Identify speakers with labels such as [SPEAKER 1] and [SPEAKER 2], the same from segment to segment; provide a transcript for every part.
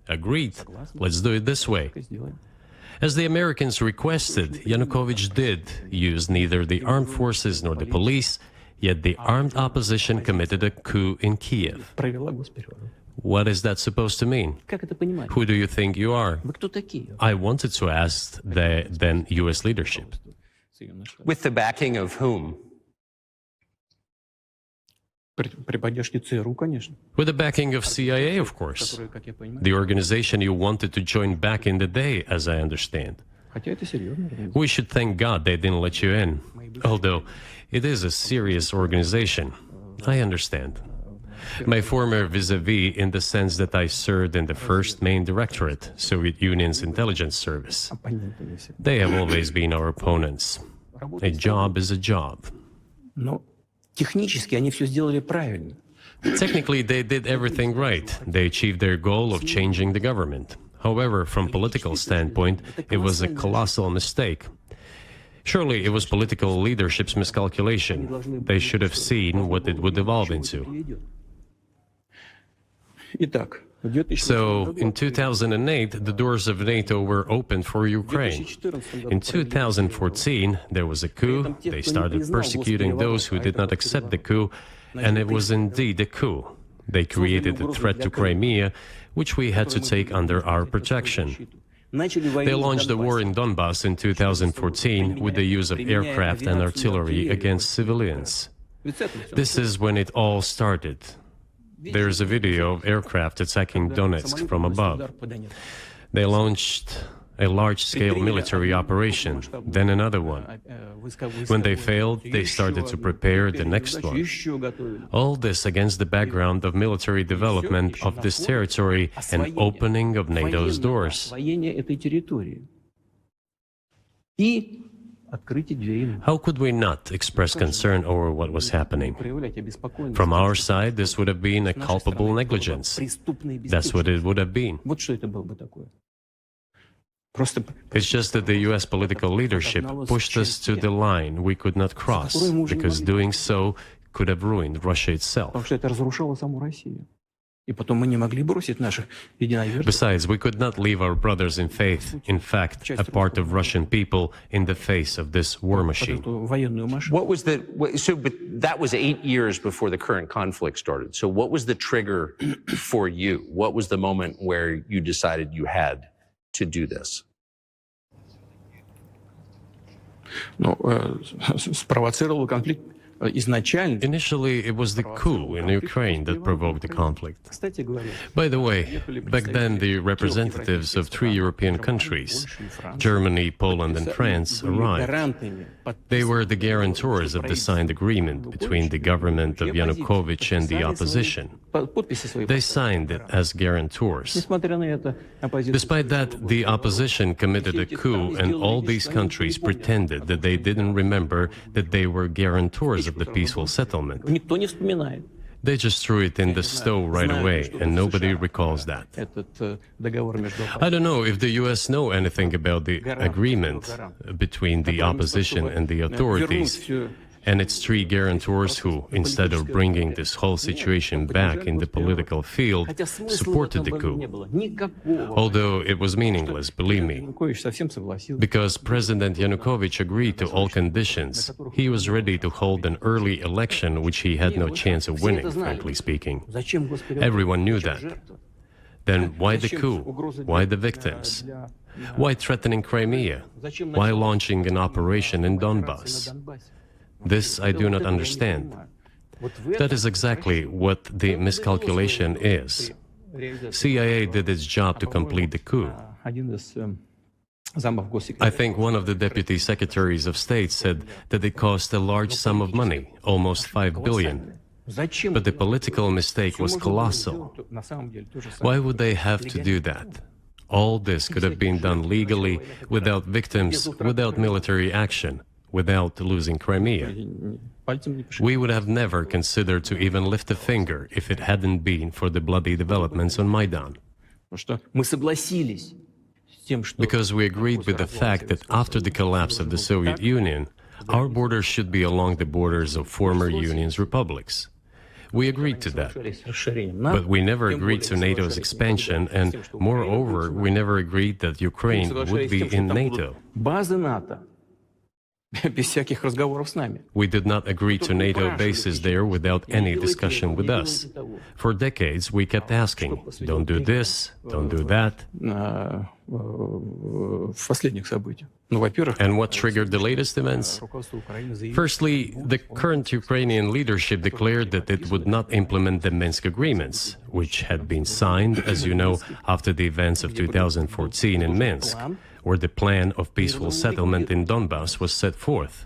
[SPEAKER 1] Agreed. Let's do it this way. As the Americans requested, Yanukovych did use neither the armed forces nor the police, yet the armed opposition committed a coup in Kiev. What is that supposed to mean? Who do you think you are? I wanted to ask the then U.S. leadership.
[SPEAKER 2] With the backing of whom?
[SPEAKER 1] With the backing of CIA, of course. The organization you wanted to join back in the day, as I understand. We should thank God they didn't let you in. Although, it is a serious organization. I understand. My former vis-a-vis in the sense that I served in the first main directorate, Soviet Union's intelligence service. They have always been our opponents. A job is a job. Technically, they did everything right. They achieved their goal of changing the government. However, from political standpoint, it was a colossal mistake. Surely it was political leadership's miscalculation. They should have seen what it would evolve into. So, in 2008, the doors of NATO were opened for Ukraine. In 2014, there was a coup. They started persecuting those who did not accept the coup, and it was indeed a coup. They created a threat to Crimea, which we had to take under our protection. They launched a war in Donbass in 2014 with the use of aircraft and artillery against civilians. This is when it all started. There's a video of aircraft attacking Donetsk from above. They launched a large-scale military operation, then another one. When they failed, they started to prepare the next one. All this against the background of military development of this territory and opening of NATO's doors. How could we not express concern over what was happening? From our side, this would have been a culpable negligence. That's what it would have been. It's just that the U.S. political leadership pushed us to the line we could not cross, because doing so could have ruined Russia itself. Besides, we could not leave our brothers in faith, in fact, a part of Russian people, in the face of this war machine.
[SPEAKER 2] But that was 8 years before the current conflict started. So what was the trigger for you? What was the moment where you decided you had to do this?
[SPEAKER 1] Initially, it was the coup in Ukraine that provoked the conflict. By the way, back then the representatives of 3 European countries, Germany, Poland and France, arrived. They were the guarantors of the signed agreement between the government of Yanukovych and the opposition. They signed it as guarantors. Despite that, the opposition committed a coup, and all these countries pretended that they didn't remember that they were guarantors of the peaceful settlement. They just threw it in the stove right away, and nobody recalls that. I don't know if the U.S. know anything about the agreement between the opposition and the authorities, and its 3 guarantors who, instead of bringing this whole situation back in the political field, supported the coup. Although it was meaningless, believe me, because President Yanukovych agreed to all conditions. He was ready to hold an early election, which he had no chance of winning, frankly speaking. Everyone knew that. Then why the coup? Why the victims? Why threatening Crimea? Why launching an operation in Donbass? This I do not understand. That is exactly what the miscalculation is. CIA did its job to complete the coup. I think one of the deputy secretaries of state said that it cost a large sum of money, almost 5 billion. But the political mistake was colossal. Why would they have to do that? All this could have been done legally, without victims, without military action, without losing Crimea. We would have never considered to even lift a finger if it hadn't been for the bloody developments on Maidan. Because we agreed with the fact that after the collapse of the Soviet Union, our borders should be along the borders of former Union's republics. We agreed to that. But we never agreed to NATO's expansion, and moreover, we never agreed that Ukraine would be in NATO. We did not agree to NATO bases there without any discussion with us. For decades, we kept asking, don't do this, don't do that. And what triggered the latest events? Firstly, the current Ukrainian leadership declared that it would not implement the Minsk agreements, which had been signed, as you know, after the events of 2014 in Minsk, where the plan of peaceful settlement in Donbass was set forth.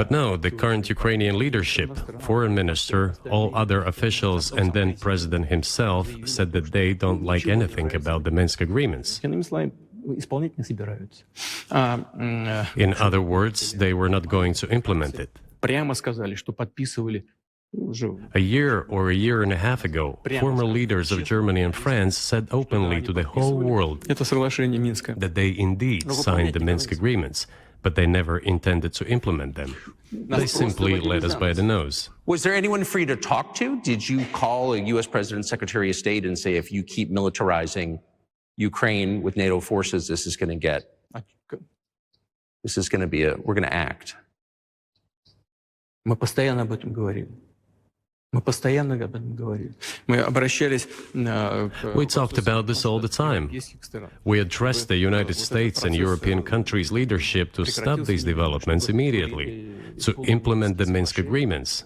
[SPEAKER 1] But now, the current Ukrainian leadership, foreign minister, all other officials, and then president himself said that they don't like anything about the Minsk agreements. In other words, they were not going to implement it. A year or a year and a half ago, former leaders of Germany and France said openly to the whole world that they indeed signed the Minsk agreements, but they never intended to implement them. They simply led us by the nose.
[SPEAKER 2] Was there anyone for you to talk to? Did you call a U.S. President's Secretary of State and say, if you keep militarizing Ukraine with NATO forces, this is going to be we're going to act?
[SPEAKER 1] We talked about this all the time. We addressed the United States and European countries' leadership to stop these developments immediately, to implement the Minsk agreements.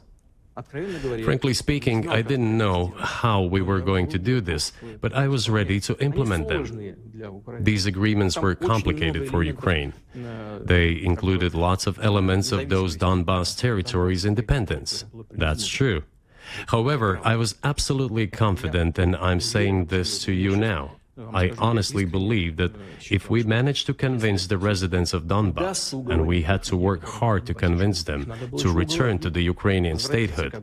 [SPEAKER 1] Frankly speaking, I didn't know how we were going to do this, but I was ready to implement them. These agreements were complicated for Ukraine. They included lots of elements of those Donbass territories' independence. That's true. However, I was absolutely confident, and I'm saying this to you now. I honestly believe that if we managed to convince the residents of Donbass, and we had to work hard to convince them to return to the Ukrainian statehood,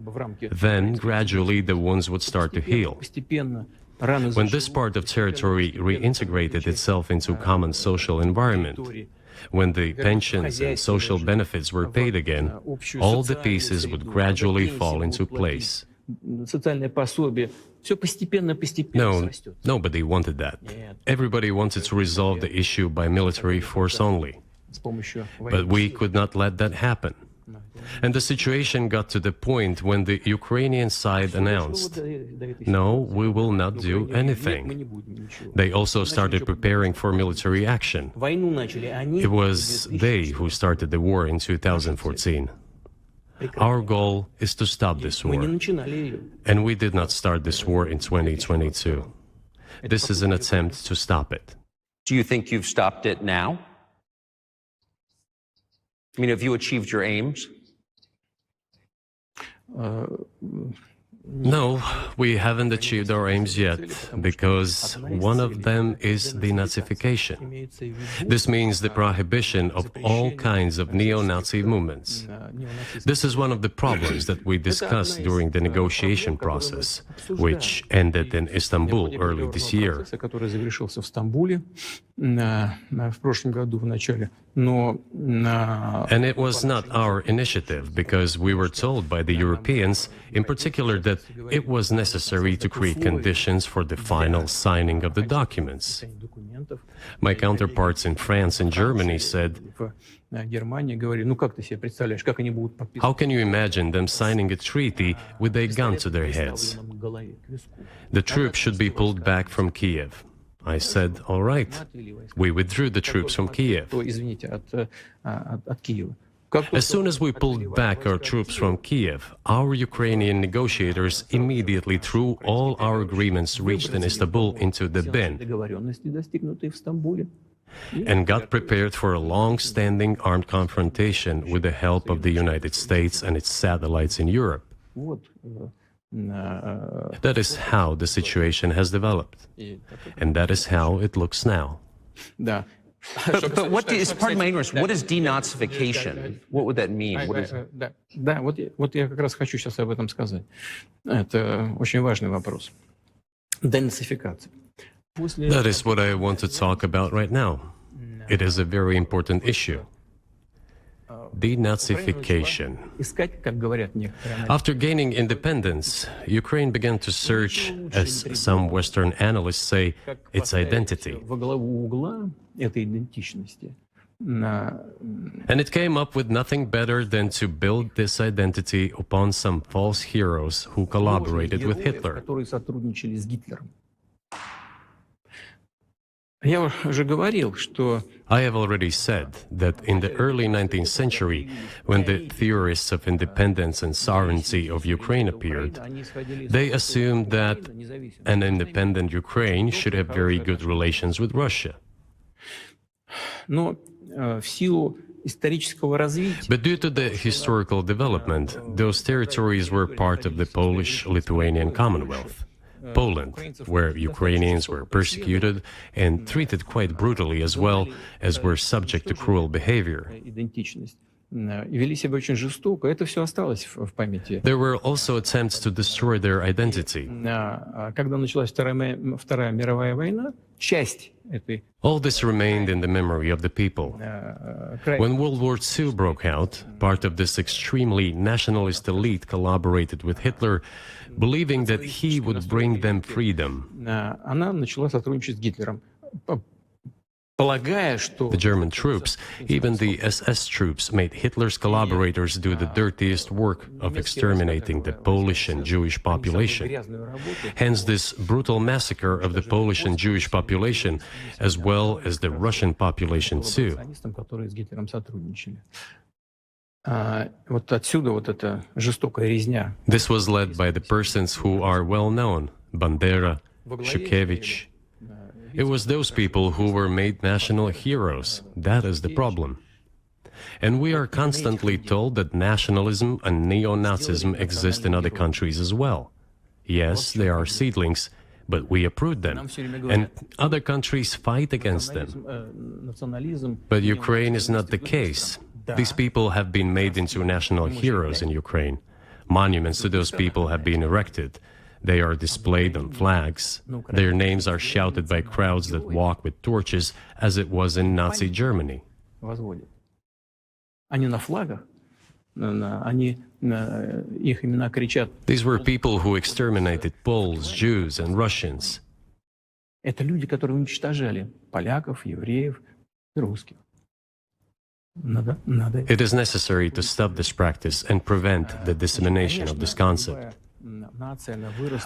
[SPEAKER 1] then gradually the wounds would start to heal. When this part of territory reintegrated itself into common social environment, when the pensions and social benefits were paid again, all the pieces would gradually fall into place. No, nobody wanted that. Everybody wanted to resolve the issue by military force only. But we could not let that happen. And the situation got to the point when the Ukrainian side announced, no, we will not do anything. They also started preparing for military action. It was they who started the war in 2014. Our goal is to stop this war. And we did not start this war in 2022. This is an attempt to stop it.
[SPEAKER 2] Do you think you've stopped it now? I mean, have you achieved your aims?
[SPEAKER 1] No, we haven't achieved our aims yet, because one of them is denazification. This means the prohibition of all kinds of neo-Nazi movements. This is one of the problems that we discussed during the negotiation process, which ended in Istanbul early this year. And it was not our initiative, because we were told by the Europeans, in particular, that it was necessary to create conditions for the final signing of the documents. My counterparts in France and Germany said, how can you imagine them signing a treaty with a gun to their heads? The troops should be pulled back from Kiev. I said, all right. We withdrew the troops from Kiev. As soon as we pulled back our troops from Kiev, our Ukrainian negotiators immediately threw all our agreements reached in Istanbul into the bin and got prepared for a long-standing armed confrontation with the help of the United States and its satellites in Europe. That is how the situation has developed, and that is how it looks now.
[SPEAKER 2] But what is, pardon my ignorance, what is denazification? What would that mean? What is...
[SPEAKER 3] Да, вот я как раз хочу сейчас об этом сказать. Это очень важный вопрос. Денацификация.
[SPEAKER 1] That is what I want to talk about right now. It is a very important issue. denazification.
[SPEAKER 3] Искать, как говорят некоторые аналитики.
[SPEAKER 1] After gaining independence, Ukraine began to search, as some Western analysts say,
[SPEAKER 3] Как
[SPEAKER 1] its
[SPEAKER 3] поставить
[SPEAKER 1] identity.
[SPEAKER 3] во главу угла этой идентичности на
[SPEAKER 1] And it came up with nothing better than to build this identity upon some false heroes who collaborated with
[SPEAKER 3] героев,
[SPEAKER 1] Hitler.
[SPEAKER 3] которые сотрудничали с Гитлером. Я уже говорил, что
[SPEAKER 1] I have already said that in the early 19th century, when the theorists of independence and sovereignty of Ukraine appeared, they assumed that an independent Ukraine should have very good relations with Russia.
[SPEAKER 3] но в силу исторического развития
[SPEAKER 1] But due to the historical development, those territories were part of the Polish-Lithuanian Commonwealth. Poland, where Ukrainians were persecuted and treated quite brutally as well as were subject to cruel behavior.
[SPEAKER 3] идентичность и вели себя очень жестоко. Это все осталось в памяти.
[SPEAKER 1] There were also attempts to destroy their identity.
[SPEAKER 3] Когда началась Вторая мировая война, часть этой
[SPEAKER 1] All this remained in the memory of the people. When World War II broke out, part of this extremely nationalist elite collaborated with Hitler, believing that he would bring them freedom.
[SPEAKER 3] она начала сотрудничать с Гитлером, полагая, что
[SPEAKER 1] The German troops, even the SS troops, made Hitler's collaborators do the dirtiest work of exterminating the Polish and Jewish population.
[SPEAKER 3] грязную работу
[SPEAKER 1] Hence, this brutal massacre of the Polish and Jewish population, as well as the Russian population too.
[SPEAKER 3] коллаборационистам, которые с Гитлером сотрудничали. Вот отсюда вот эта жестокая резня.
[SPEAKER 1] This was led by the persons who are well known, Bandera, Shukevich. It was those people who were made national heroes. That is the problem. And we are constantly told that nationalism and neo-Nazism exist in other countries as well. Yes, they are seedlings, but we uproot them. And other countries fight against them.
[SPEAKER 3] Национализм.
[SPEAKER 1] But Ukraine is not the case. These people have been made into national heroes in Ukraine. Monuments to those people have been erected. They are displayed on flags. Their names are shouted by crowds that walk with torches, as it was in Nazi Germany.
[SPEAKER 3] Возводят. Они на флагах, они их имена кричат.
[SPEAKER 1] These were people who exterminated Poles, Jews, and Russians.
[SPEAKER 3] Это люди, которые уничтожали поляков, евреев и русских. Надо.
[SPEAKER 1] It is necessary to stop this practice and prevent the dissemination of this concept.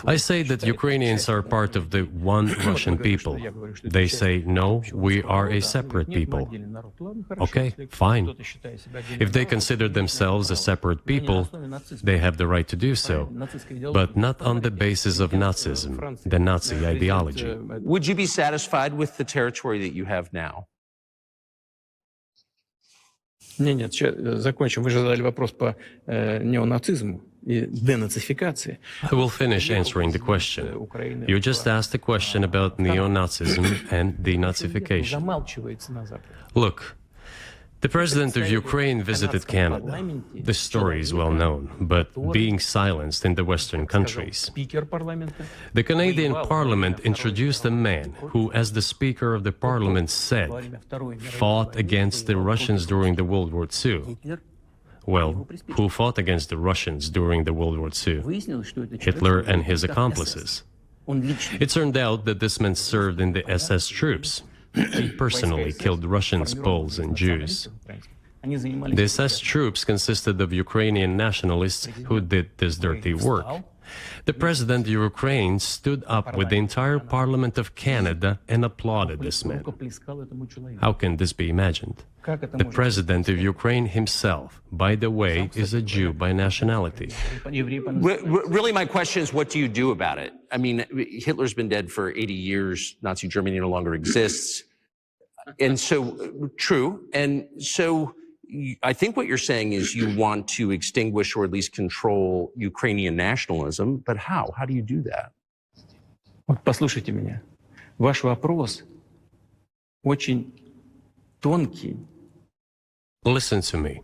[SPEAKER 1] I say that Ukrainians are part of the one Russian people. They say, no, we are a separate people. Okay, fine. If they consider themselves a separate people, they have the right to do so, but not on the basis of Nazism, the Nazi ideology.
[SPEAKER 2] Would you be satisfied with the territory that you have now?
[SPEAKER 3] Нет, сейчас закончим. Вы же задали вопрос по неонацизму и денацификации.
[SPEAKER 1] I will finish answering the question. You just asked a question about neo-Nazism and denazification.
[SPEAKER 3] Замалчивается на Западе.
[SPEAKER 1] Look, the president of Ukraine visited Canada. The story is well known, but being silenced in the Western countries.
[SPEAKER 3] Спикер парламента.
[SPEAKER 1] The Canadian Parliament introduced a man who, as the Speaker of the Parliament said, fought against the Russians during the World War II. Well, who fought against the Russians during the World War II?
[SPEAKER 3] Выяснилось, что это
[SPEAKER 1] Hitler and his accomplices.
[SPEAKER 3] Он лично.
[SPEAKER 1] It turned out that this man served in the SS troops. He personally killed Russians, Poles, and Jews.
[SPEAKER 3] Они занимались.
[SPEAKER 1] The SS troops consisted of Ukrainian nationalists who did this dirty work. The president of Ukraine stood up with the entire Parliament of Canada and applauded this man.
[SPEAKER 3] Рукоплескал этому человеку.
[SPEAKER 1] How can this be imagined?
[SPEAKER 3] Как это
[SPEAKER 1] The
[SPEAKER 3] может
[SPEAKER 1] president of Ukraine himself, by the way, is a Jew by nationality.
[SPEAKER 3] еврей
[SPEAKER 2] Really, my question is, what do you do about it? I mean, Hitler's been dead for 80 years. Nazi Germany no longer exists. And so, true. And so, I think what you're saying is you want to extinguish or at least control Ukrainian nationalism. But how? How do you do that?
[SPEAKER 3] Вот послушайте меня. Ваш вопрос очень тонкий.
[SPEAKER 1] Listen to me.